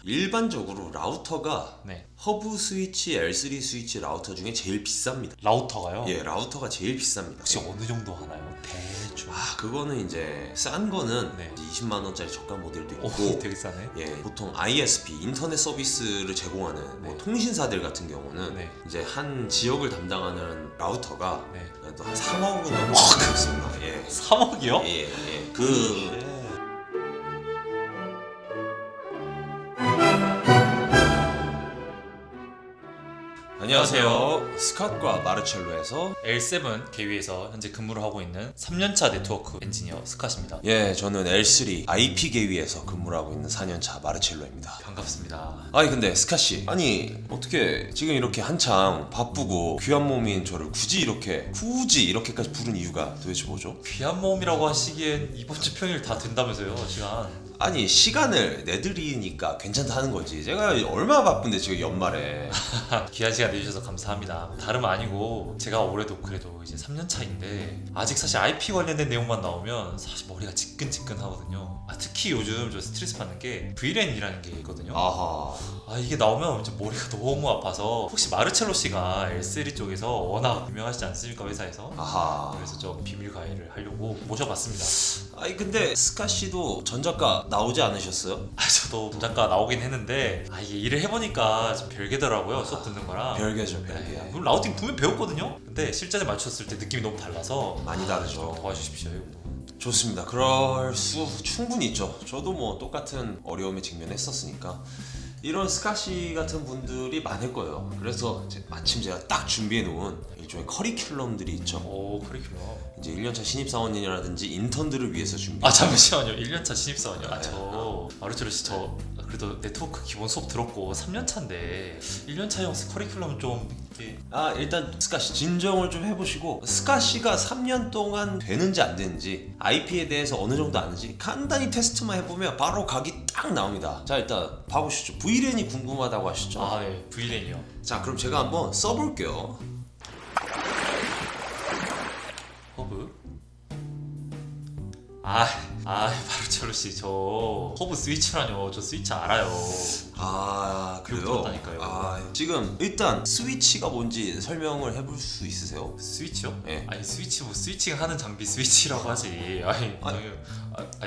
일반적으로 라우터가 네. 허브 스위치, L3 스위치 라우터 중에 제일 비쌉니다. 라우터가요? 예, 라우터가 제일 비쌉니다. 혹시 예. 어느 정도 하나요? 대충. 그거는 이제 싼 거는 네. 20만 원짜리 저가 모델도 있고, 오, 되게 싸네. 예, 보통 ISP 인터넷 서비스를 제공하는 뭐 네. 통신사들 같은 경우는 네. 이제 한 지역을 담당하는 라우터가 네. 그래도 한 3억은 넘습니다. 예. 3억이요? 예, 예. 안녕하세요. 스캇과 마르첼로에서 L7 계위에서 현재 근무를 하고 있는 3년차 네트워크 엔지니어 스캇입니다. 예, 저는 L3 IP 계위에서 근무를 하고 있는 4년차 마르첼로입니다. 반갑습니다. 아니 근데 스캇씨, 아니 어떻게 지금 이렇게 한창 바쁘고 귀한 몸인 저를 굳이 이렇게까지 부른 이유가 도대체 뭐죠? 귀한 몸이라고 하시기엔 이번 주 평일 다 된다면서요, 시간. 아니 시간을 내드리니까 괜찮다는 거지. 제가 얼마나 바쁜데 지금 연말에. 귀한 시간 내주셔서 감사합니다. 다름 아니고 제가 올해도 그래도 이제 3년 차인데 아직 사실 IP 관련된 내용만 나오면 사실 머리가 지끈지끈하거든요. 특히 요즘 저 스트레스 받는 게 VLAN이라는 게 있거든요. 아하. 이게 나오면 이제 머리가 너무 아파서, 혹시 마르첼로 씨가 L3 쪽에서 워낙 유명하시지 않습니까, 회사에서? 아하. 그래서 좀 비밀 가해를 하려고 모셔봤습니다. 아니 근데 스캇씨도 전작가 나오지 않으셨어요? 저도 전작가 나오긴 했는데 이게 일을 해보니까 좀 별개더라고요, 수업 듣는 거랑. 별개죠, 별개. 네, 물론 라우팅 분명 배웠거든요. 근데 실전에 맞췄을 때 느낌이 너무 달라서 많이 다르죠. 도와주십시오. 이거. 좋습니다. 그럴 수 충분히 있죠. 저도 뭐 똑같은 어려움에 직면했었으니까 이런 스캇씨 같은 분들이 많을 거예요. 그래서 마침 제가 딱 준비해 놓은 일종의 커리큘럼들이 있죠. 오, 커리큘럼. 이제 1년차 신입사원이라든지 인턴들을 위해서 준비. 잠시만요. 1년차 신입사원이요. 네. 저 마르첼로 씨, 저 그래도 네트워크 기본 수업 들었고 3년차인데 1년차형 커리큘럼 좀 이렇게. 일단 스캇씨 진정을 좀 해보시고, 스캇씨가 3년 동안 되는지 안 되는지, IP에 대해서 어느 정도 아는지 간단히 테스트만 해보면 바로 각이 딱 나옵니다. 자, 일단 봐보시죠. VLAN이 궁금하다고 하시죠? 네. VLAN이요. 자, 그럼 제가 한번 써볼게요. 허브. 마르첼로 씨, 저 허브 스위치라뇨. 저 스위치 알아요. 그래요? 들었다니까요. 지금 일단 스위치가 뭔지 설명을 해볼 수 있으세요? 스위치요? 예. 스위치 뭐 스위칭 하는 장비 스위치라고 하지.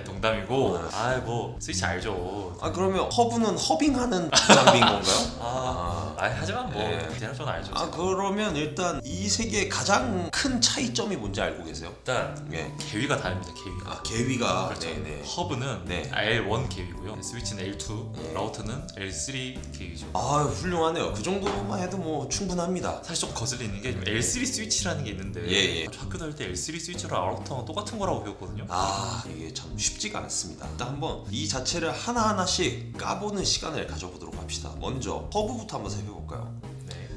농담이고. 뭐 스위치 알죠. 그러면 허브는 허빙하는 장비인 건가요? 하지만 뭐 예. 대략 저는 알죠. 제가. 그러면 일단 이 세 개의 가장 큰 차이점이 뭔지 알고 계세요? 일단 예. 계위가 다릅니다. 계위가. 계위가. 그렇죠. 네네. 허브는 네. L1 계위고요. 스위치는 L2, 네. 라우터는 L3 계위죠. 훌륭하네요. 그 정도만 해도 뭐 충분합니다. 사실 좀 거슬리는 게 L3 스위치라는 게 있는데, 예. 저 학교 다닐 때 L3 스위치랑 라우터랑 똑같은 거라고 배웠거든요. 이게 참 쉽지가 않습니다. 일단 한번 이 자체를 하나하나씩 까보는 시간을 가져보도록 합시다. 먼저 허브부터 한번 살펴볼까요? 네.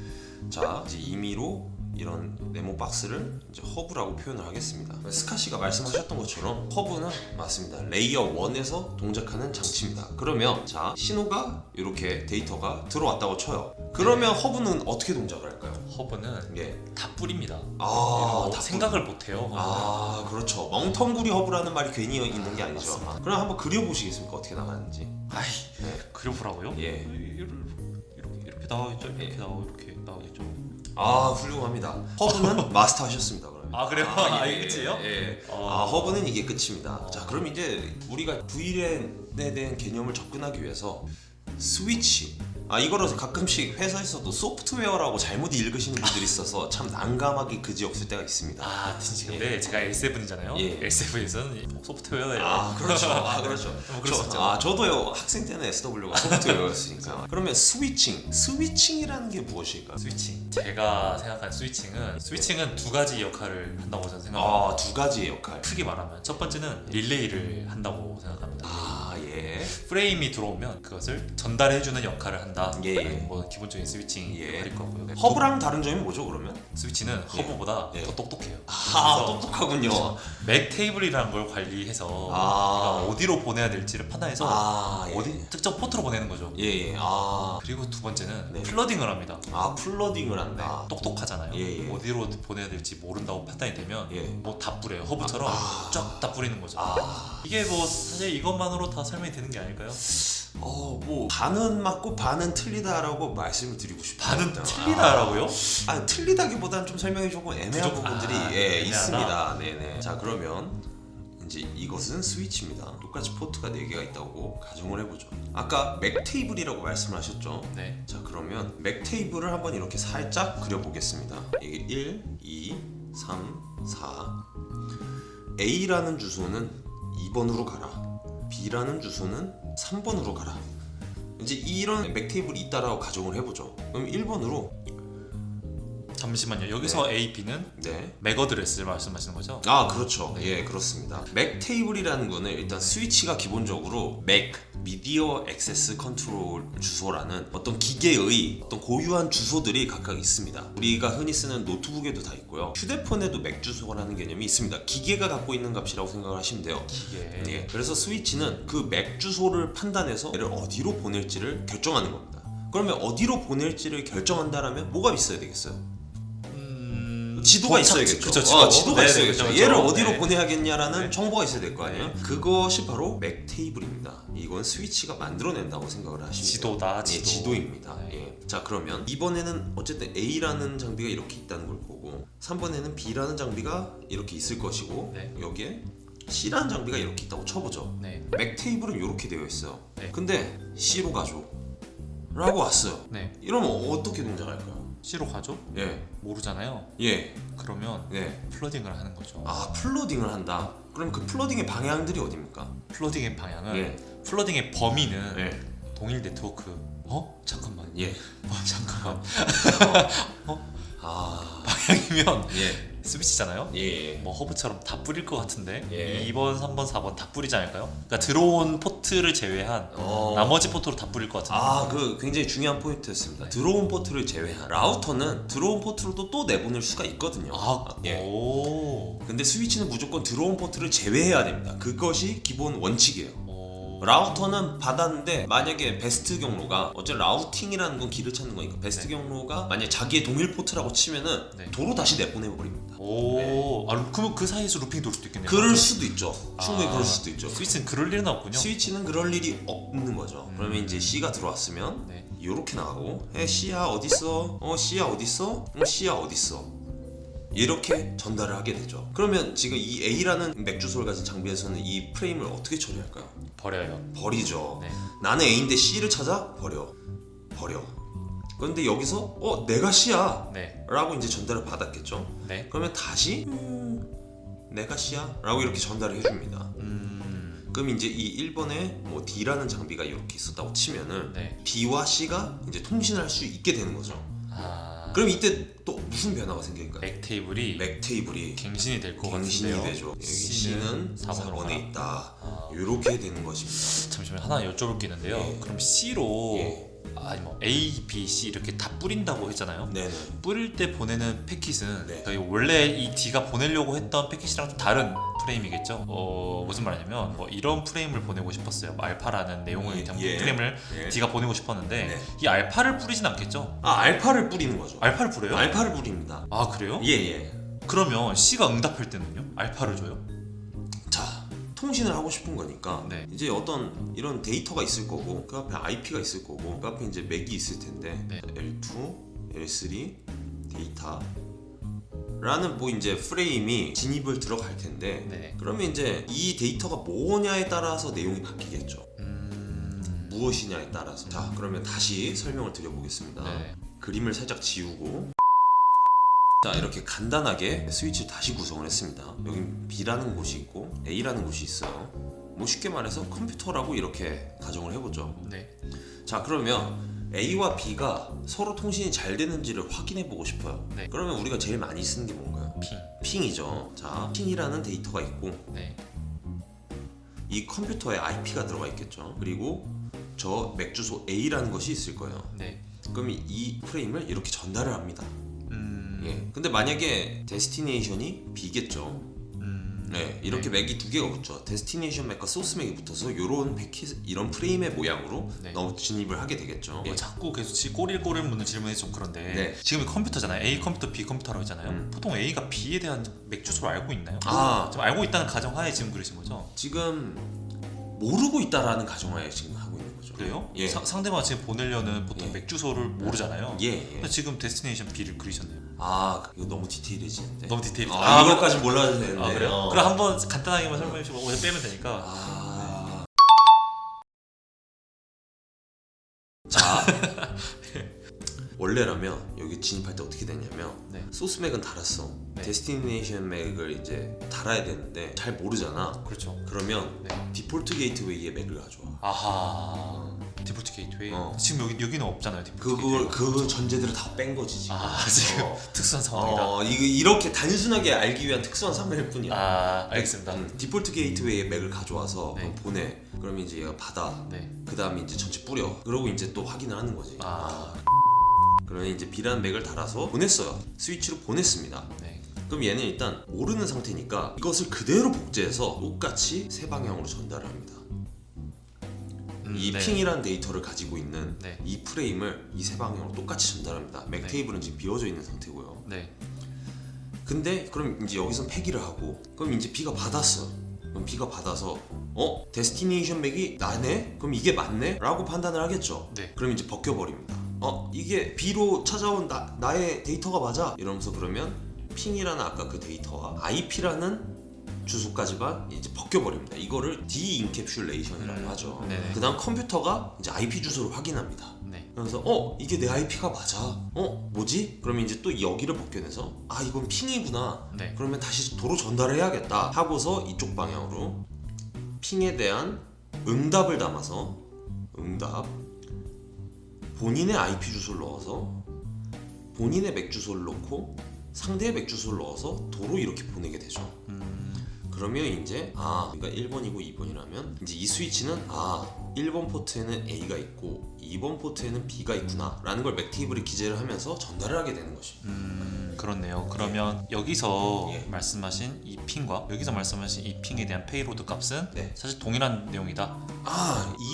자, 이제 임의로 이런 네모 박스를 이제 허브라고 표현을 하겠습니다. 스캇씨가 말씀하셨던 것처럼 허브는 맞습니다. 레이어 1에서 동작하는 장치입니다. 그러면 자, 신호가 이렇게 데이터가 들어왔다고 쳐요. 그러면 허브는 어떻게 동작을 할까요? 허브는 예. 다 뿌립니다. 다 생각을 못해요. 그렇죠. 멍텅구리 허브라는 말이 괜히 있는 게 아니죠. 맞습니다. 그럼 한번 그려보시겠습니까? 어떻게 나가는지. 네. 그려보라고요? 예. 이렇게 나와있죠. 이렇게 예. 이렇게 나와있죠. 훌륭합니다. 허브는 마스터 하셨습니다. 그러면. 그래요? 예, 이게 끝이에요? 예. 어. 허브는 이게 끝입니다. 자, 그럼 이제 우리가 VLAN에 대한 개념을 접근하기 위해서 스위치. 이거를 가끔씩 회사에서도 소프트웨어라고 잘못 읽으시는 분들이 있어서 참 난감하게 그지없을 때가 있습니다. 진짜. 근데 제가 L7이잖아요. 예. L7에서는 소프트웨어예요. 그렇죠. 그렇죠. 그렇죠. 저도요, 학생 때는 SW가 소프트웨어였으니까. 그러면 스위칭이라는 게 무엇일까요? 스위칭. 제가 생각한 스위칭은 두 가지 역할을 한다고 저는 생각합니다. 두 가지의 역할. 크게 말하면 첫 번째는 릴레이를 한다고 생각합니다. 예. 프레임이 들어오면 그것을 전달해주는 역할을 한다. 예. 뭐 기본적인 스위칭 예. 역할일 거고요. 허브랑 다른 점이 뭐죠, 그러면? 스위치는 허브보다 예. 더 똑똑해요. 똑똑하군요. 맥 테이블이라는 걸 관리해서 우리가 어디로 보내야 될지를 판단해서 예. 어디 특정 포트로 보내는 거죠. 예. 그리고 두 번째는 네. 플러딩을 합니다. 플러딩을 한다. 똑똑하잖아요. 예. 어디로 보내야 될지 모른다고 판단이 되면 예. 뭐 다 뿌려요. 허브처럼 쫙 다 뿌리는 거죠. 이게 뭐 사실 이것만으로 다 설명이 되는 게 아닐까요? 뭐 반은 맞고 반은 틀리다라고 말씀을 드리고 싶어요. 반은 틀리다라고요? 틀리다기보다는 좀 설명이 조금 애매한 부족- 부분들이 애매하다. 있습니다. 네네. 자 그러면 이제 이것은 스위치입니다. 똑같이 포트가 4개가 있다고 가정을 해보죠. 아까 맥 테이블이라고 말씀하셨죠? 네. 자 그러면 맥 테이블을 한번 이렇게 살짝 그려보겠습니다. 이게 1, 2, 3, 4 A라는 주소는 2번으로 가라. B라는 주소는 3번으로 가라. 이제 이런 맥 테이블이 있다라고 가정을 해보죠. 그럼 1번으로 잠시만요. 여기서 A, B는 네. 맥 어드레스를 말씀하시는 거죠? 그렇죠. 예, 그렇습니다. 맥 테이블이라는 거는 일단 스위치가 기본적으로 맥 미디어 액세스 컨트롤 주소라는 어떤 기계의 어떤 고유한 주소들이 각각 있습니다. 우리가 흔히 쓰는 노트북에도 다 있고요. 휴대폰에도 맥 주소라는 개념이 있습니다. 기계가 갖고 있는 값이라고 생각을 하시면 돼요. 기계. 예, 그래서 스위치는 그 맥 주소를 판단해서 얘를 어디로 보낼지를 결정하는 겁니다. 그러면 어디로 보낼지를 결정한다라면 뭐가 있어야 되겠어요? 지도가 있어야겠죠. 그쵸, 지도가 네, 있어야겠죠. 그쵸. 얘를 어디로 네. 보내야겠냐라는 네. 정보가 있어야 될 거 아니에요. 네. 그것이 바로 맥 테이블입니다. 이건 스위치가 만들어낸다고 생각을 하시면 지도다, 돼요. 지도. 지도입니다. 네. 예. 자 그러면 이번에는 어쨌든 A라는 장비가 이렇게 있다는 걸 보고 3번에는 B라는 장비가 이렇게 있을 것이고 네. 여기에 C라는 장비가 이렇게 있다고 쳐보죠. 네. 맥 테이블은 이렇게 되어 있어요. 네. 근데 C로 가죠. 라고 왔어요. 네. 이러면 어떻게 동작할까요? C로 가죠? 예, 모르잖아요. 예, 그러면 예. 플러딩을 하는 거죠. 플로딩을 한다. 그럼 그 플로딩의 방향들이 어디입니까? 플러딩의 방향은 예. 플러딩의 범위는 예. 동일 네트워크. 잠깐만. 예. 잠깐만. 아. 방향이면 예. 스위치잖아요. 예. 뭐 허브처럼 다 뿌릴 것 같은데 예. 2번, 3번, 4번 다 뿌리지 않을까요? 그러니까 들어온 포트를 제외한 나머지 포트로 다 뿌릴 것 같은데. 그 굉장히 중요한 포인트였습니다. 들어온 포트를 제외한 라우터는 들어온 포트로도 또 내보낼 수가 있거든요. 예. 오. 근데 스위치는 무조건 들어온 포트를 제외해야 됩니다. 그것이 기본 원칙이에요. 오. 라우터는 받았는데 만약에 베스트 경로가 어째 라우팅이라는 건 길을 찾는 거니까 베스트 네. 경로가 만약 자기의 동일 포트라고 치면은 네. 도로 다시 내보내버립니다. 오. 그러면 그 사이에서 루핑 돌 수도 있겠네요. 그럴 수도 있죠. 충분히 그럴 수도 있죠. 스위치는 그럴 일은 없군요. 스위치는 그럴 일이 없는 거죠. 그러면 이제 C가 들어왔으면 네. 이렇게 나가고 C야 어딨어? C야 어딨어? C야 어딨어? 이렇게 전달을 하게 되죠. 그러면 지금 이 A라는 맥 주소를 가진 장비에서는 이 프레임을 어떻게 처리할까요? 버려요. 버리죠. 네. 나는 A인데 C를 찾아? 버려. 그런데 여기서 내가 C야 네. 라고 이제 전달을 받았겠죠. 네. 그러면 다시 내가 C야 라고 이렇게 전달을 해줍니다. 그럼 이제 이 1번에 뭐 D라는 장비가 이렇게 있었다고 치면은 네. B와 C가 이제 통신을 할 수 있게 되는 거죠. 그럼 이때 또 무슨 변화가 생길까요? 맥 테이블이 맥 테이블이 갱신이 될 것 갱신이 같은데요. 되죠. 여기 C는 C는 4번으로 4번에 있다. 아. 이렇게 되는 것입니다. 잠시만 하나 여쭤볼 게 있는데요. 예. 그럼 C로 예. 아니 뭐 A, B, C 이렇게 다 뿌린다고 했잖아요. 네네. 뿌릴 때 보내는 패킷은 네. 저희 원래 이 D가 보내려고 했던 패킷이랑 좀 다른 프레임이겠죠. 무슨 말이냐면 뭐 이런 프레임을 보내고 싶었어요. 뭐 알파라는 내용을 담긴 예. 프레임을 예. D가 보내고 싶었는데 네. 이 알파를 뿌리진 않겠죠. 알파를 뿌리는 거죠. 알파를 뿌려요? 알파를 뿌립니다. 아 그래요? 예. 그러면 C가 응답할 때는요? 알파를 줘요? 자, 통신을 하고 싶은 거니까 네. 이제 어떤 이런 데이터가 있을 거고 그 앞에 IP가 있을 거고 그 앞에 이제 맥이 있을 텐데 네. L2, L3 데이터 라는 뭐 이제 프레임이 진입을 들어갈 텐데 네. 그러면 이제 이 데이터가 뭐냐에 따라서 내용이 바뀌겠죠. 무엇이냐에 따라서. 자, 그러면 다시 설명을 드려보겠습니다. 네. 그림을 살짝 지우고 자, 이렇게 간단하게 스위치를 다시 구성을 했습니다. 여기 B라는 곳이 있고 A라는 곳이 있어요. 뭐 쉽게 말해서 컴퓨터라고 이렇게 가정을 해보죠. 네. 자, 그러면 A와 B가 서로 통신이 잘 되는지를 확인해 보고 싶어요. 네. 그러면 우리가 제일 많이 쓰는 게 뭔가요? 핑. 핑이죠. 자, 핑이라는 데이터가 있고 네. 이 컴퓨터에 IP가 들어가 있겠죠. 그리고 저 맥 주소 A라는 것이 있을 거예요. 네. 그럼 이 프레임을 이렇게 전달을 합니다. 음. 예. 근데 만약에 데스티네이션이 B겠죠. 네, 이렇게 네. 맥이 두 개가 붙죠. 데스티네이션 맥과 소스 맥이 붙어서 이런 패킷, 이런 프레임의 모양으로 네. 진입을 하게 되겠죠. 예. 자꾸 계속 꼬리꼬리 묻는 질문이 좀 그런데 네. 지금 컴퓨터잖아요. A 컴퓨터, B 컴퓨터라고 했잖아요. 보통 A가 B에 대한 맥 주소를 알고 있나요? 좀 알고 있다는 가정하에 지금 그러신 거죠? 지금 모르고 있다라는 가정하에 지금 하고 있는 거죠. 거죠. 그래요? 예. 상대방한테 보내려는 보통 예. 맥 주소를 모르잖아요. 예. 근데 지금 데스티네이션 B를 그리셨네요. 아 이거 너무 디테일해지는데. 너무 디테일. 이거까지 몰라도 되는데. 아 그래요? 그럼 한번 간단하게만 설명해 주시고 오늘 빼면 되니까. 자 원래라면 여기 진입할 때 어떻게 되냐면 네. 소스 맥은 달았어. 네. 데스티네이션 맥을 이제 달아야 되는데 잘 모르잖아. 그렇죠. 그러면 네. 디폴트 게이트웨이에 맥을 가져와. 아하. 디폴트 게이트웨이. 지금 여기는 없잖아요. 디폴트 그걸 게이트웨이. 그 전제들을 다 뺀 거지 지금. 지금 특수한 상황이다. 이거 이렇게 단순하게 알기 위한 특수한 상황일 뿐이야. 알겠습니다. 디폴트 게이트웨이에 맥을 가져와서 네. 보내. 그러면 이제 얘가 받아. 네. 그 다음에 이제 전체 뿌려. 그러고 이제 또 확인을 하는 거지. 그러면 이제 B라는 맥을 달아서 보냈어요. 스위치로 보냈습니다. 네. 그럼 얘는 일단 모르는 상태니까 이것을 그대로 복제해서 똑같이 세 방향으로 전달을 합니다. 이 네. 핑이라는 데이터를 가지고 있는 네. 이 프레임을 이 세 방향으로 똑같이 전달합니다. 맥 네. 테이블은 지금 비워져 있는 상태고요. 네. 근데 그럼 이제 여기서 폐기를 하고 그럼 이제 B가 받았어. 그럼 B가 받아서 데스티네이션 맥이 나네? 그럼 이게 맞네? 라고 판단을 하겠죠. 네. 그럼 이제 벗겨버립니다. 이게 B로 찾아온 나의 데이터가 맞아? 이러면서 그러면 핑이라는 아까 그 데이터와 IP라는 주소까지만 이제 벗겨버립니다. 이거를 디인캡슐레이션이라고 하죠. 네네. 그 다음 컴퓨터가 이제 IP 주소를 확인합니다. 네. 그래서 이게 내 IP가 맞아. 뭐지? 그러면 이제 또 여기를 벗겨내서 이건 핑이구나. 네. 그러면 다시 도로 전달해야겠다 하고서 이쪽 방향으로 핑에 대한 응답을 담아서 응답 본인의 IP 주소를 넣어서 본인의 맥 주소를 넣고 상대의 맥 주소를 넣어서 도로 이렇게 보내게 되죠. 그러면 이제 그러니까 1번이고 2번이라면 이제 이 스위치는 1번 포트에는 A가 있고 2번 포트에는 B가 있구나 라는 걸 맥 테이블에 기재를 하면서 전달을 하게 되는 것입니다. 그렇네요. 그러면 여기서 예. 말씀하신 이 핑과 여기서 말씀하신 이 핑에 대한 페이로드 값은 네. 사실 동일한 내용이다.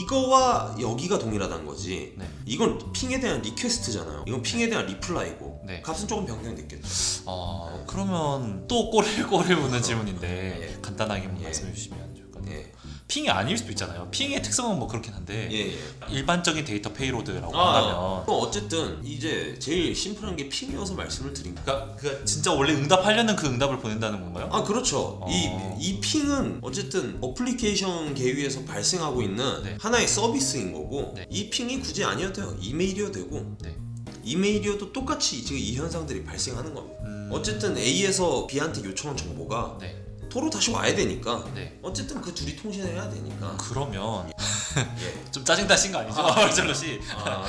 이거와 여기가 동일하다는 거지. 네. 이건 핑에 대한 리퀘스트잖아요. 이건 핑에 대한 리플라이고 네. 값은 조금 변경됐겠죠. 그러면 또 꼬리를 무는 질문인데 예. 간단하게 예. 말씀해 주시면 좋을 것 같아요. 예. 핑이 아닐 수도 있잖아요. 핑의 특성은 뭐 그렇긴 한데 예. 일반적인 데이터 페이로드라고 한다면 그럼 어쨌든 이제 제일 심플한 게 핑이어서 말씀을 드린 거예요. 그러니까 진짜 원래 응답하려는 그 응답을 보낸다는 건가요? 그렇죠. 이 핑은 어쨌든 어플리케이션 계위에서 발생하고 있는 네. 하나의 서비스인 거고 네. 이 핑이 굳이 아니어도 돼요. 이메일이어도 되고 네. 이메일이어도 똑같이 지금 이 현상들이 발생하는 겁니다. 어쨌든 A에서 B한테 요청한 정보가 네. 도로 다시 와야 되니까 네. 어쨌든 그 둘이 통신해야 되니까 그러면 예. 좀 짜증나신 거 아니죠? 저것이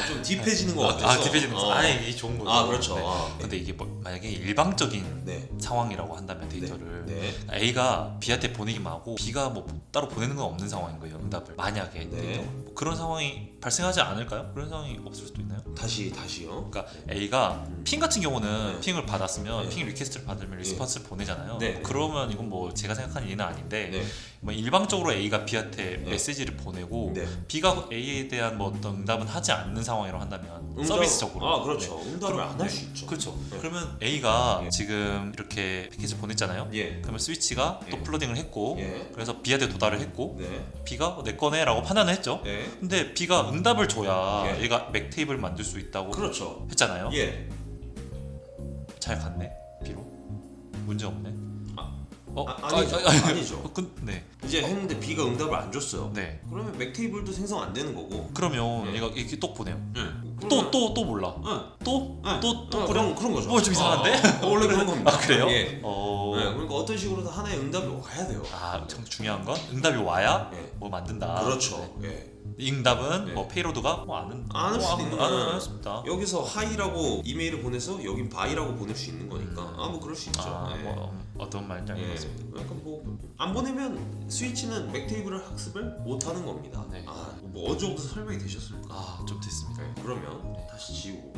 좀 딥해지는 것 같아서 딥해지는 거. 이게 좋은 거죠. 그렇죠. 네. 근데 이게 만약에 일방적인 네. 상황이라고 한다면 데이터를 네. A가 B한테 보내기만 하고 B가 뭐 따로 보내는 건 없는 상황인 거예요. 응답을 만약에 네. 데이터. 뭐 그런 상황이 발생하지 않을까요? 그런 상황이 없을 수도 있나요? 다시요. 그러니까 A가 핑 같은 경우는 네. 핑을 받았으면 네. 핑 리퀘스트를 받으면 리스폰스를 보내잖아요. 네. 그러면 이건 뭐 제가 생각하는 얘는 아닌데 네. 뭐 일방적으로 A가 B한테 네. 메시지를 보내고 네. B가 A에 대한 뭐 어떤 응답은 하지 않는 상황이라고 한다면 응답- 서비스적으로 그렇죠. 네. 응답을 안 할 수 있죠. 그렇죠. 네. 그러면 A가 예. 지금 이렇게 패키지 보냈잖아요. 예. 그러면 스위치가 또 예. 플러딩을 했고 예. 그래서 B한테 도달을 했고 네. B가 내 거네라고 판단을 했죠. 네. 근데 B가 응답을 줘야 예. 얘가 맥 테이블 만들 수 있다고 그렇죠. 했잖아요. 예. 잘 갔네. B로 문제 없네. 아니죠. 네. 이제 했는데 B가 응답을 안 줬어요. 네. 그러면 맥 테이블도 생성 안 되는 거고. 그러면 네. 얘가 이렇게 또 보내요. 응. 또 몰라. 응. 또 뿌려. 그런 거죠. 뭐 좀 이상한데? 원래 그런 겁니다. 그래요? 예. 네. 그러니까 어떤 식으로든 하나의 응답이 와야 돼요. 참 중요한 건 응답이 와야 예. 뭐 만든다. 그렇죠. 네. 예. 이 응답은 네. 뭐 페이로드가 안 할 수도 있는 안 했습니다. 여기서 하이라고 이메일을 보내서 여긴 바이라고 보낼 수 있는 거니까 뭐 그럴 수 있죠. 예. 뭐 어떤 말인지 예. 알겠습니다. 그러니까 뭐 안 보내면 스위치는 맥 테이블을 학습을 못 하는 겁니다. 네. 뭐 어느 정도 설명이 되셨습니까? 좀 됐습니다. 그러면 다시 지우고